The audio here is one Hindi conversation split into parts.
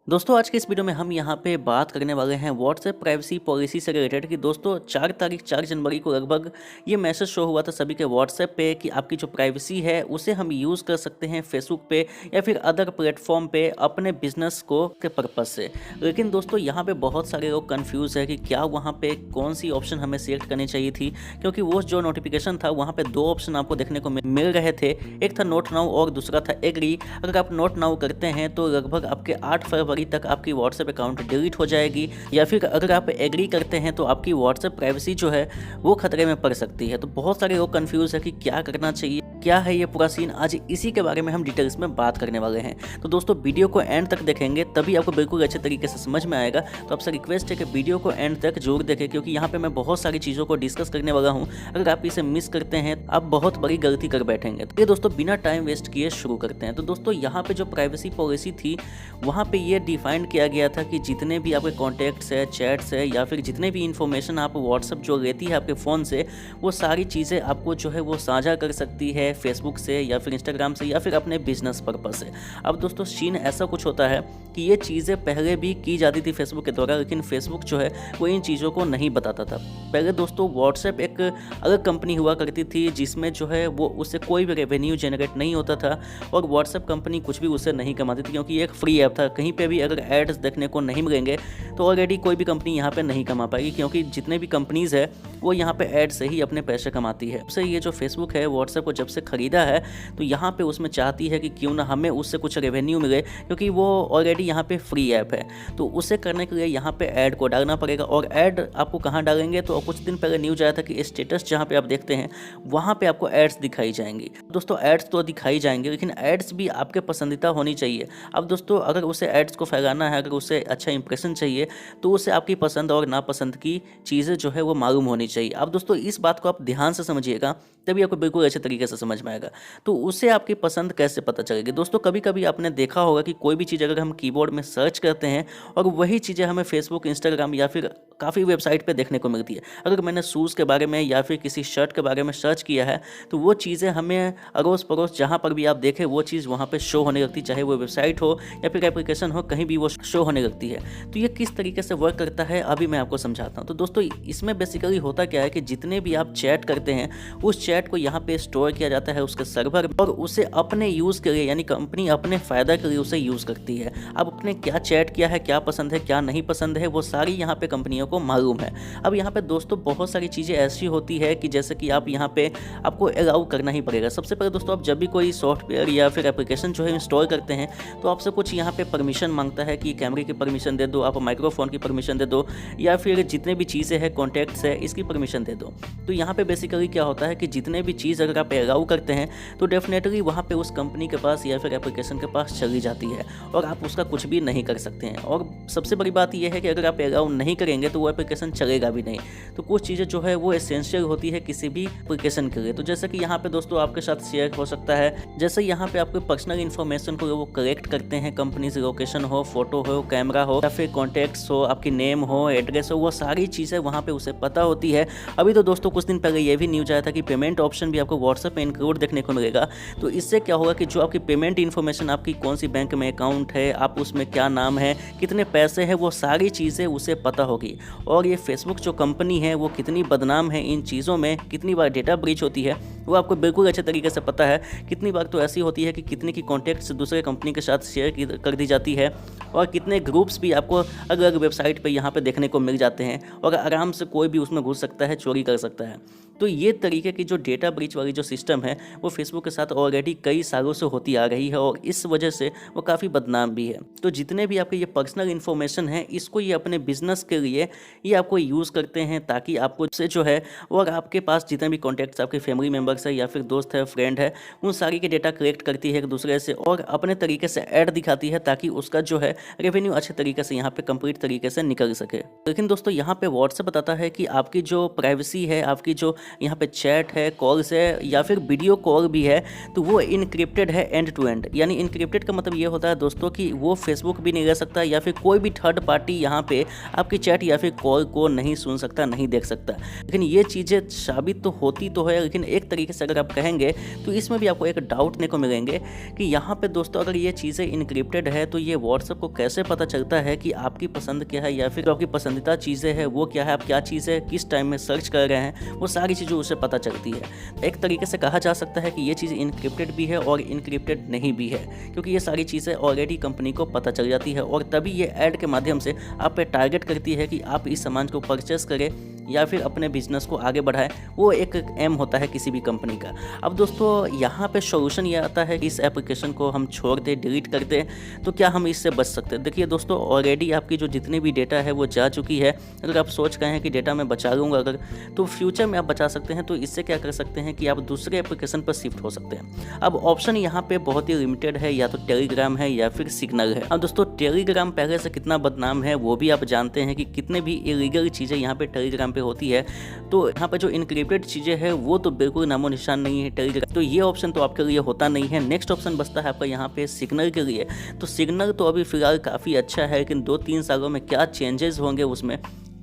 दोस्तों आज के इस वीडियो में हम यहाँ पे बात करने वाले हैं व्हाट्सएप प्राइवेसी पॉलिसी से रिलेटेड कि दोस्तों 4 जनवरी को लगभग ये मैसेज शो हुआ था सभी के व्हाट्सएप पे कि आपकी जो प्राइवेसी है उसे हम यूज़ कर सकते हैं फेसबुक पे या फिर अदर प्लेटफॉर्म पे अपने बिजनेस को के पर्पज़ से। लेकिन दोस्तों यहाँ पे बहुत सारे लोग कन्फ्यूज़ है कि क्या वहाँ पे कौन सी ऑप्शन हमें सिलेक्ट करनी चाहिए थी, क्योंकि वो जो नोटिफिकेशन था वहाँ पे 2 ऑप्शन आपको देखने को मिल रहे थे। एक था नोट नाउ और दूसरा था एग्री। अगर आप नोट नाउ करते हैं तो लगभग आपके 8 फरवरी तक आपकी व्हाट्सएप अकाउंट डिलीट हो जाएगी, या फिर अगर आप एग्री करते हैं तो आपकी व्हाट्सएप प्राइवेसी जो है वो खतरे में पड़ सकती है। तो बहुत सारे लोग कंफ्यूज है कि क्या करना चाहिए, क्या है ये पूरा सीन। आज इसी के बारे में हम डिटेल्स में बात करने वाले हैं। तो दोस्तों वीडियो को एंड तक देखेंगे तभी आपको बिल्कुल अच्छे तरीके से समझ में आएगा। तो आपसे रिक्वेस्ट है कि वीडियो को एंड तक जरूर देखें, क्योंकि यहाँ पे मैं बहुत सारी चीज़ों को डिस्कस करने वाला हूँ। अगर आप इसे मिस करते हैं आप बहुत बड़ी गलती कर बैठेंगे। तो ये दोस्तों बिना टाइम वेस्ट किए शुरू करते हैं। तो दोस्तों यहाँ पे जो प्राइवेसी पॉलिसी थी वहाँ पे ये डिफाइन किया गया था कि जितने भी आपके कॉन्टैक्ट्स है, चैट्स है, या फिर जितने भी इन्फॉर्मेशन आप व्हाट्सअप जो लेती है आपके फ़ोन से, वो सारी चीज़ें आपको जो है वो साझा कर सकती है फेसबुक से या फिर इंस्टाग्राम से या फिर अपने बिजनेस पर्पस से। अब दोस्तों सीन ऐसा कुछ होता है कि ये चीज़ें पहले भी की जाती थी फेसबुक के द्वारा, लेकिन फेसबुक जो है वो इन चीज़ों को नहीं बताता था। पहले दोस्तों व्हाट्सएप एक अलग कंपनी हुआ करती थी जिसमें जो है वो उससे कोई भी रेवेन्यू जनरेट नहीं होता था, और व्हाट्सएप कंपनी कुछ भी उससे नहीं कमाती थी, क्योंकि ये एक फ्री ऐप था। कहीं पे भी अगर एड्स देखने को नहीं मिलेंगे तो ऑलरेडी कोई भी कंपनी यहाँ पे नहीं कमा पाएगी, क्योंकि जितने भी कंपनीज़ है वो यहाँ पे ऐड से ही अपने पैसे कमाती है। सबसे ये जो फेसबुक है व्हाट्सएप को जब से ख़रीदा है तो यहाँ पे उसमें चाहती है कि क्यों ना हमें उससे कुछ रेवेन्यू मिले, क्योंकि वो ऑलरेडी यहाँ पे फ्री ऐप है। तो उसे करने के लिए यहाँ पे ऐड को डालना पड़ेगा। और ऐड आपको कहाँ डालेंगे, तो कुछ दिन पहले न्यूज़ आया था कि स्टेटस जहाँ पे आप देखते हैं वहाँ पे आपको एड्स दिखाई जाएंगी। दोस्तों एड्स तो दिखाई जाएंगे, लेकिन एड्स भी आपके पसंदीदा होनी चाहिए। अब दोस्तों अगर उसे एड्स को फैलाना है, अगर उसे अच्छा इंप्रेशन चाहिए, तो उसे आपकी पसंद और नापसंद की चीज़ें जो है वो मालूम होनी चाहिए। अब दोस्तों इस बात को आप ध्यान से समझिएगा तभी आपको बिल्कुल अच्छे तरीके से समझ में आएगा। तो उसे आपकी पसंद कैसे पता चलेगी। दोस्तों कभी कभी आपने देखा होगा कि कोई भी चीज़ अगर हम कीबोर्ड में सर्च करते हैं और वही चीज़ें हमें फेसबुक, इंस्टाग्राम या फिर काफ़ी वेबसाइट पे देखने को मिलती है। अगर मैंने शूज़ के बारे में या फिर किसी शर्ट के बारे में सर्च किया है तो वो चीज़ें हमें अड़ोस पड़ोस जहाँ पर भी आप देखें वो चीज़ वहाँ पे शो होने लगती है, चाहे वो वेबसाइट हो या फिर एप्लीकेशन हो, कहीं भी वो शो होने लगती है। तो ये किस तरीके से वर्क करता है अभी मैं आपको समझाता हूँ। तो दोस्तों इसमें बेसिकली होता क्या है कि जितने भी आप चैट करते हैं उस चैट को यहाँ पे स्टोर किया जाता है उसके सर्वर, और उसे अपने यूज़ के लिए यानी कंपनी अपने फ़ायदा के लिए उसे यूज़ करती है। अब अपने क्या चैट किया है, क्या पसंद है, क्या नहीं पसंद है, वो सारी यहाँ पे कंपनियों को मालूम है। अब यहाँ पे दोस्तों बहुत सारी चीज़ें ऐसी होती है कि जैसे कि आप यहाँ पे आपको अलाउ करना ही पड़ेगा। सबसे पहले दोस्तों आप जब भी कोई सॉफ्टवेयर या फिर एप्लीकेशन जो है इंस्टॉल करते हैं तो आपसे कुछ यहाँ पे परमिशन मांगता है कि कैमरे की परमिशन दे दो, आप माइक्रोफोन की परमिशन दे दो, या फिर जितने भी चीज़ें हैं कॉन्टैक्ट्स है इसकी परमिशन दे दो। तो यहाँ पे बेसिकली क्या होता है कि जितने भी चीज़ अगर आप अलाउ करते हैं तो डेफिनेटली वहाँ पे उस कंपनी के पास या फिर एप्लीकेशन के पास चली जाती है और आप उसका कुछ भी नहीं कर सकते हैं। और सबसे बड़ी बात यह है कि अगर आप अलाउ नहीं करेंगे तो वो एप्लीकेशन चलेगा भी नहीं। तो कुछ चीज़ें जो है वो एसेंशियल होती है किसी भी एप्लीकेशन के लिए। तो जैसे कि यहाँ पे दोस्तों आपके साथ शेयर हो सकता है, जैसे यहाँ पे आपके पर्सनल इन्फॉर्मेशन को वो कलेक्ट करते हैं कंपनीज, लोकेशन हो, फोटो हो, कैमरा हो, या फिर कॉन्टैक्ट्स हो, आपकी नेम हो, एड्रेस हो, वो सारी चीज़ें वहाँ पे उसे पता होती है। अभी तो दोस्तों कुछ दिन पहले ये भी न्यूज़ आया था कि पेमेंट ऑप्शन भी आपको व्हाट्सएप में इंक्लूड देखने को मिलेगा। तो इससे क्या होगा कि जो आपकी पेमेंट इन्फॉर्मेशन, आपकी कौन सी बैंक में अकाउंट है, आप उसमें क्या नाम है, कितने पैसे हैं, वो सारी चीज़ें उसे पता होगी। और ये फेसबुक जो कंपनी है वो कितनी बदनाम है इन चीज़ों में, कितनी बार डेटा ब्रीच होती है वो आपको बिल्कुल अच्छे तरीके से पता है। कितनी बार तो ऐसी होती है कि कितने की कॉन्टैक्ट्स दूसरे कंपनी के साथ शेयर कर दी जाती है, और कितने ग्रुप्स भी आपको अलग अलग वेबसाइट पे यहाँ पे देखने को मिल जाते हैं, और आराम से कोई भी उसमें घुस सकता है, चोरी कर सकता है। तो ये तरीके की जो डेटा ब्रीच वाली जो सिस्टम है वो फेसबुक के साथ ऑलरेडी कई सालों से होती आ रही है, और इस वजह से वो काफ़ी बदनाम भी है। तो जितने भी आपके ये पर्सनल इन्फॉर्मेशन है इसको ये अपने बिजनेस के लिए ये आपको यूज़ करते हैं, ताकि आपको से जो है और आपके पास जितने भी कॉन्टैक्ट्स आपके फैमिली मेम्बर्स है या फिर दोस्त है, फ्रेंड है, उन सारी के डेटा कलेक्ट करती है एक दूसरे से और अपने तरीके से ऐड दिखाती है, ताकि उसका जो है रेवेन्यू अच्छे तरीके से यहाँ पे कंप्लीट तरीके से निकल सके। लेकिन दोस्तों यहाँ पे व्हाट्सएप बताता है कि आपकी जो प्राइवेसी है, आपकी जो यहाँ पे चैट है, कॉल्स है या फिर वीडियो कॉल भी है, तो वो इनक्रिप्टेड है एंड टू एंड। यानी इनक्रिप्टेड का मतलब ये होता है दोस्तों कि वो फेसबुक भी नहीं ले सकता या फिर कोई भी थर्ड पार्टी यहाँ पे आपकी चैट या फिर कॉल को नहीं सुन सकता, नहीं देख सकता। लेकिन ये चीज़ें साबित तो होती तो है, लेकिन एक तरीके से अगर आप कहेंगे तो इसमें भी आपको एक डाउट देखने को मिलेंगे कि यहाँ पे दोस्तों अगर ये चीज़ें इनक्रिप्टेड है तो ये व्हाट्सएप को कैसे पता चलता है कि आपकी पसंद क्या है या फिर आपकी पसंदीदा चीज़ें है वो क्या है, आप क्या चीज़ है किस टाइम में सर्च कर रहे हैं, वो सारी चीज़ें उससे पता चलती है। एक तरीके से कहा जा सकता है कि ये चीज़ इनक्रिप्टेड भी है और इनक्रिप्टेड नहीं भी है, क्योंकि ये सारी चीज़ें ऑलरेडी कंपनी को पता चल जाती है और तभी ये ऐड के माध्यम से आप पे टारगेट करती है कि आप इस सामान को परचेस करें या फिर अपने बिजनेस को आगे बढ़ाएं। वो एक एम होता है किसी भी कंपनी का। अब दोस्तों यहाँ पे सॉल्यूशन ये आता है कि इस एप्लीकेशन को हम छोड़ दें, डिलीट कर दें, तो क्या हम इससे बच सकते हैं? देखिए दोस्तों, ऑलरेडी आपकी जो जितनी भी डेटा है वो जा चुकी है। अगर आप सोच गए हैं कि डेटा मैं बचा लूँगा अगर, तो फ्यूचर में आप बचा सकते हैं। तो इससे क्या कर सकते हैं कि आप दूसरे एप्लीकेशन पर शिफ्ट हो सकते हैं। अब ऑप्शन यहाँ पे बहुत ही लिमिटेड है, या तो टेलीग्राम है या फिर सिग्नल है। अब दोस्तों टेलीग्राम पहले से कितना बदनाम है वो भी आप जानते हैं कि कितने भी इलीगल चीज़ें यहाँ पे टेलीग्राम पे होती है। तो यहाँ पे जो इनक्रिप्टेड चीज़ें हैं वो तो बिल्कुल नामो निशान नहीं है टेलीग्राम, तो ये ऑप्शन तो आपके लिए होता नहीं है। नेक्स्ट ऑप्शन बचता है आपका यहाँ पे सिग्नल के लिए। तो सिग्नल तो अभी फिलहाल काफ़ी अच्छा है, लेकिन 2-3 सालों में क्या चेंजेस होंगे उसमें,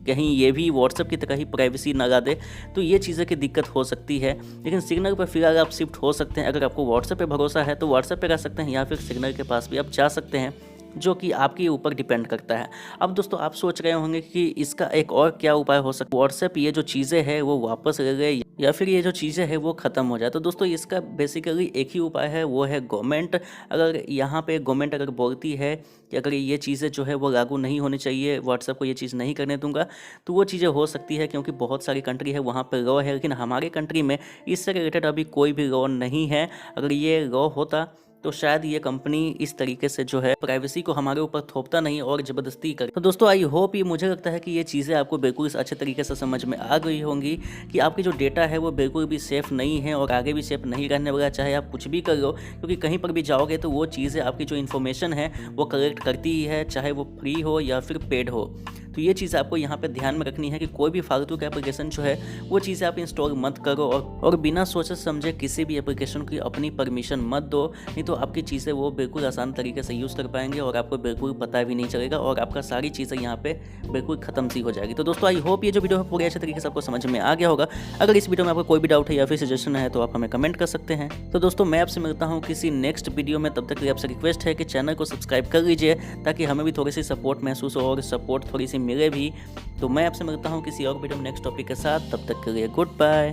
कहीं ये भी व्हाट्सएप की तरह ही प्राइवेसी ना ला दे, तो ये चीज़ें की दिक्कत हो सकती है। लेकिन सिग्नल पर फिलहाल आप शिफ्ट हो सकते हैं। अगर आपको व्हाट्सएप पे भरोसा है तो व्हाट्सएप पे रह सकते हैं, या फिर सिग्नल के पास भी आप जा सकते हैं, जो कि आपके ऊपर डिपेंड करता है। अब दोस्तों आप सोच रहे होंगे कि इसका एक और क्या उपाय हो सकता है, व्हाट्सएप ये जो चीज़ें हैं वो वापस ले गए या फिर ये जो चीज़ें हैं वो ख़त्म हो जाए। तो दोस्तों इसका बेसिकली एक ही उपाय है, वो है गवर्नमेंट। अगर यहाँ पे गवर्नमेंट अगर बोलती है कि अगर ये चीज़ें जो है वो लागू नहीं होनी चाहिए, व्हाट्सएप को ये चीज़ नहीं करने दूंगा, तो वो चीज़ें हो सकती है, क्योंकि बहुत सारी कंट्री है वहाँ पर लॉ है। लेकिन हमारे कंट्री में इससे रिलेटेड अभी कोई भी लॉ नहीं है। अगर ये लॉ होता तो शायद ये कंपनी इस तरीके से जो है प्राइवेसी को हमारे ऊपर थोपता नहीं और ज़बरदस्ती करे। तो दोस्तों आई होप ये, मुझे लगता है कि ये चीज़ें आपको बिल्कुल अच्छे तरीके से समझ में आ गई होंगी कि आपकी जो डेटा है वो बिल्कुल भी सेफ़ नहीं है और आगे भी सेफ़ नहीं रहने वाला, चाहे आप कुछ भी कर लो, क्योंकि कहीं पर भी जाओगे तो वो चीज़ें आपकी जो इन्फॉर्मेशन है वो कलेक्ट करती ही है, चाहे वो फ्री हो या फिर पेड हो। तो ये चीज़ आपको यहाँ पे ध्यान में रखनी है कि कोई भी फालतू का एप्लीकेशन जो है वो चीज़ें आप इंस्टॉल मत करो और बिना सोचे समझे किसी भी एप्लीकेशन की अपनी परमिशन मत दो, नहीं तो आपकी चीज़ें वो बिल्कुल आसान तरीके से यूज़ कर पाएंगे और आपको बिल्कुल पता भी नहीं चलेगा और आपका सारी चीज़ें यहाँ पे बिल्कुल ख़त्म सी हो जाएगी। तो दोस्तों आई होप ये जो वीडियो है पूरी अच्छे तरीके से आपको समझ में आ गया होगा। अगर इस वीडियो में आपको कोई भी डाउट है या फिर सजेशन है तो आप हमें कमेंट कर सकते हैं। तो दोस्तों मैं आपसे मिलता हूँ किसी नेक्स्ट वीडियो में, तब तक के लिए आपसे रिक्वेस्ट है कि चैनल को सब्सक्राइब कर लीजिए ताकि हमें भी थोड़ी सी सपोर्ट महसूस हो और सपोर्ट थोड़ी सी मिले भी। तो मैं आपसे मिलता हूँ किसी और वीडियो में नेक्स्ट टॉपिक के साथ, तब तक के लिए गुड बाय।